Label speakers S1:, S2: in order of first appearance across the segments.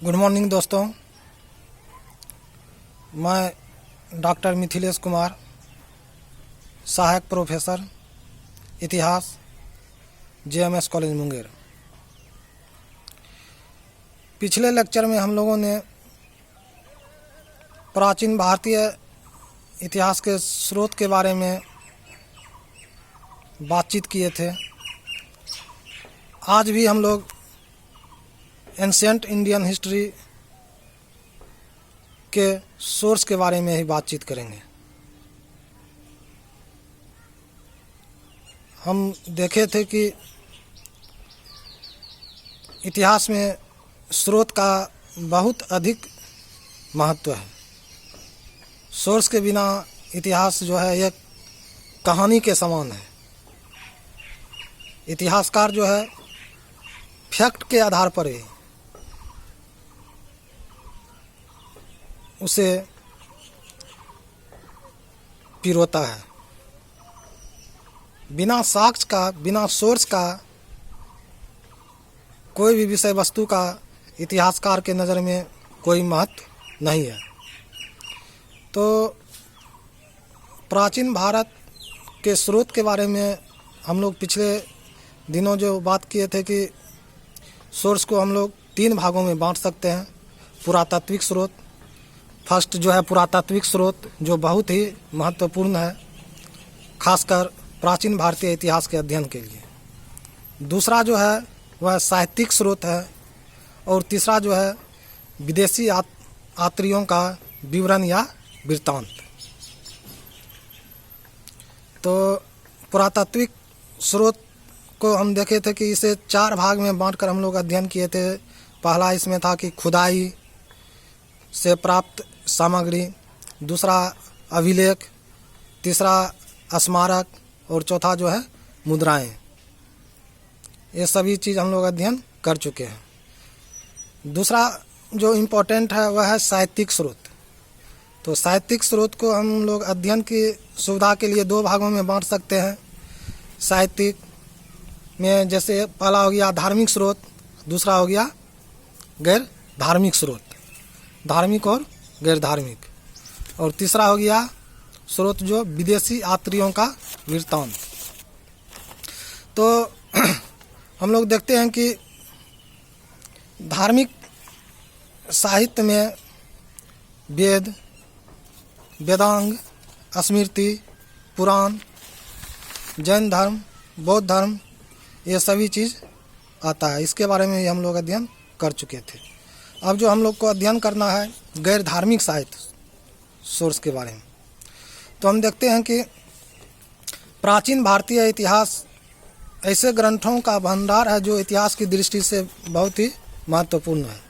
S1: Good morning दोस्तों, मैं doctor Mithilesh Kumar, सहायक प्रोफेसर इतिहास JMS कॉलेज मुंगेर। पिछले लेक्चर में हम लोगों ने प्राचीन भारतीय इतिहास के स्रोत के बारे में बातचीत किए थे। आज भी हम लोग एंशिएंट इंडियन हिस्ट्री के सोर्स के बारे में ही बातचीत करेंगे। हम देखे थे कि इतिहास में स्रोत का बहुत अधिक महत्व है। सोर्स के बिना इतिहास जो है एक कहानी के समान है। इतिहासकार जो है फैक्ट के आधार पर ही उसे पिरोता है। बिना साक्ष्य का, बिना सोर्स का कोई भी विषय वस्तु का इतिहासकार के नज़र में कोई महत्व नहीं है। तो प्राचीन भारत के स्रोत के बारे में हम लोग पिछले दिनों जो बात किए थे कि सोर्स को हम लोग 3 भागों में बांट सकते हैं। पुरातात्विक स्रोत, फर्स्ट जो है पुरातात्विक स्रोत, जो बहुत ही महत्वपूर्ण है खासकर प्राचीन भारतीय इतिहास के अध्ययन के लिए। दूसरा जो है वह साहित्यिक स्रोत है, और तीसरा जो है विदेशी यात्रियों का विवरण या वृत्तांत। तो पुरातात्विक स्रोत को हम देखे थे कि इसे 4 भाग में बांटकर हम लोग अध्ययन किए थे। पहला इसमें था कि खुदाई से प्राप्त सामग्री, दूसरा अभिलेख, तीसरा स्मारक, और चौथा जो है मुद्राएं। ये सभी चीज़ हम लोग अध्ययन कर चुके हैं। दूसरा जो इम्पोर्टेंट है वह है साहित्यिक स्रोत। तो साहित्यिक स्रोत को हम लोग अध्ययन की सुविधा के लिए 2 भागों में बांट सकते हैं। साहित्यिक में जैसे पहला हो गया धार्मिक स्रोत, दूसरा हो गया गैर धार्मिक स्रोत, धार्मिक और गैर धार्मिक, और तीसरा हो गया स्रोत जो विदेशी यात्रियों का वृत्तांत। तो हम लोग देखते हैं कि धार्मिक साहित्य में वेद, वेदांग, स्मृति, पुराण, जैन धर्म, बौद्ध धर्म, ये सभी चीज़ आता है। इसके बारे में हम लोग अध्ययन कर चुके थे। अब जो हम लोग को अध्ययन करना है गैर धार्मिक साहित्य सोर्स के बारे में, तो हम देखते हैं कि प्राचीन भारतीय इतिहास ऐसे ग्रंथों का भंडार है जो इतिहास की दृष्टि से बहुत ही महत्वपूर्ण है।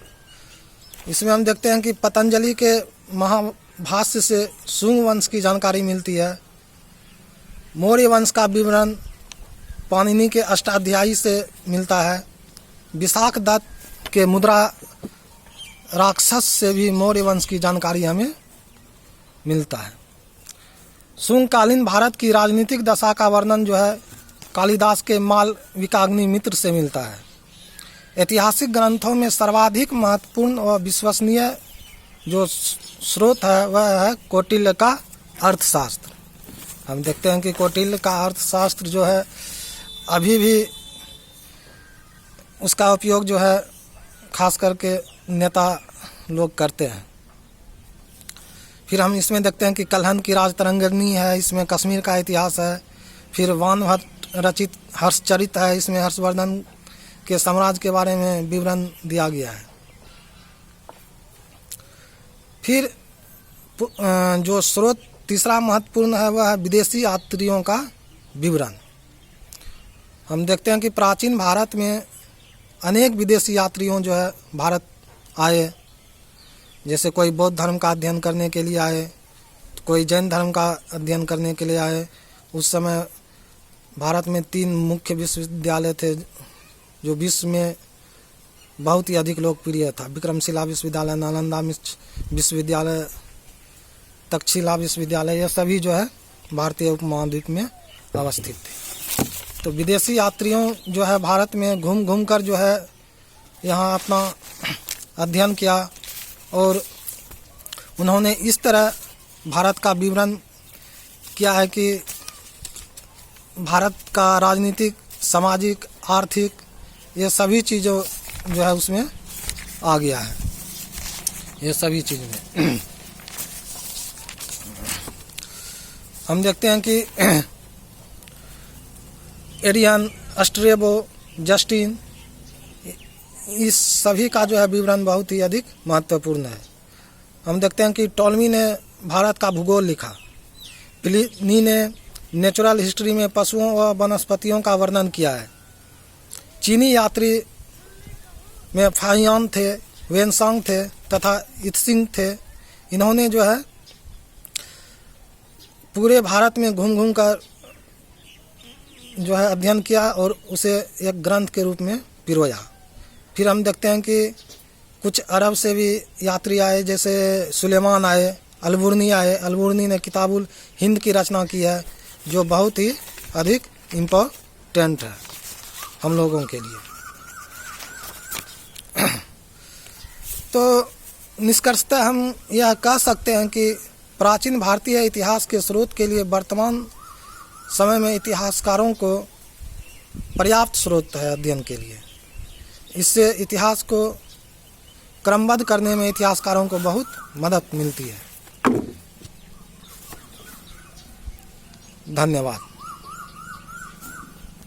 S1: इसमें हम देखते हैं कि पतंजलि के महाभाष्य से शुंग वंश की जानकारी मिलती है। मौर्य वंश का विवरण पाणिनि के अष्टाध्यायी से मिलता है। विशाख दत्त के मुद्रा राक्षस से भी मौर्य वंश की जानकारी हमें मिलता है। शुंगकालीन भारत की राजनीतिक दशा का वर्णन जो है कालिदास के मालविकाग्नि मित्र से मिलता है। ऐतिहासिक ग्रंथों में सर्वाधिक महत्वपूर्ण और विश्वसनीय जो स्रोत है वह है कौटिल्य का अर्थशास्त्र। हम देखते हैं कि कौटिल्य का अर्थशास्त्र जो है अभी भी उसका उपयोग जो है खास करके नेता लोग करते हैं। फिर हम इसमें देखते हैं कि कल्हन की राजतरंगिणी है, इसमें कश्मीर का इतिहास है। फिर वानभट्ट रचित हर्षचरित है, इसमें हर्षवर्धन के साम्राज्य के बारे में विवरण दिया गया है। फिर जो स्रोत तीसरा महत्वपूर्ण है वह है विदेशी यात्रियों का विवरण। हम देखते हैं कि प्राचीन भारत में अनेक विदेशी यात्रियों जो है भारत आए। जैसे कोई बौद्ध धर्म का अध्ययन करने के लिए आए, कोई जैन धर्म का अध्ययन करने के लिए आए। उस समय भारत में 3 मुख्य विश्वविद्यालय थे जो विश्व में बहुत ही अधिक लोकप्रिय था। विक्रमशिला विश्वविद्यालय, नालंदा विश्वविद्यालय, तक्षशिला विश्वविद्यालय, ये सभी जो है भारतीय उपमहाद्वीप में अवस्थित थे। तो विदेशी यात्रियों जो है भारत में घूम कर जो है यहाँ अपना अध्ययन किया और उन्होंने इस तरह भारत का विवरण किया है कि भारत का राजनीतिक, सामाजिक, आर्थिक ये सभी चीज़ों जो है उसमें आ गया है, ये सभी चीज़ में। हम देखते हैं कि एरियन, स्ट्रेबो, जस्टिन, इस सभी का जो है विवरण बहुत ही अधिक महत्वपूर्ण है। हम देखते हैं कि टॉलमी ने भारत का भूगोल लिखा, प्लिनी ने नेचुरल हिस्ट्री में पशुओं व वनस्पतियों का वर्णन किया है। चीनी यात्री में फाहियान थे, वेनसांग थे तथा इत्सिंग थे। इन्होंने जो है पूरे भारत में घूम घूम कर जो है अध्ययन किया और उसे एक ग्रंथ के रूप में पिरोया। फिर हम देखते हैं कि कुछ अरब से भी यात्री आए, जैसे सुलेमान आए, अलबुर्नी आए। अलबुर्नी ने किताबुल हिंद की रचना की है, जो बहुत ही अधिक इम्पोर्टेंट है हम लोगों के लिए। तो निष्कर्षतः हम यह कह सकते हैं कि प्राचीन भारतीय इतिहास के स्रोत के लिए वर्तमान समय में इतिहासकारों को पर्याप्त स्रोत है अध्ययन के लिए। इससे इतिहास को क्रमबद्ध करने में इतिहासकारों को बहुत मदद मिलती है। धन्यवाद।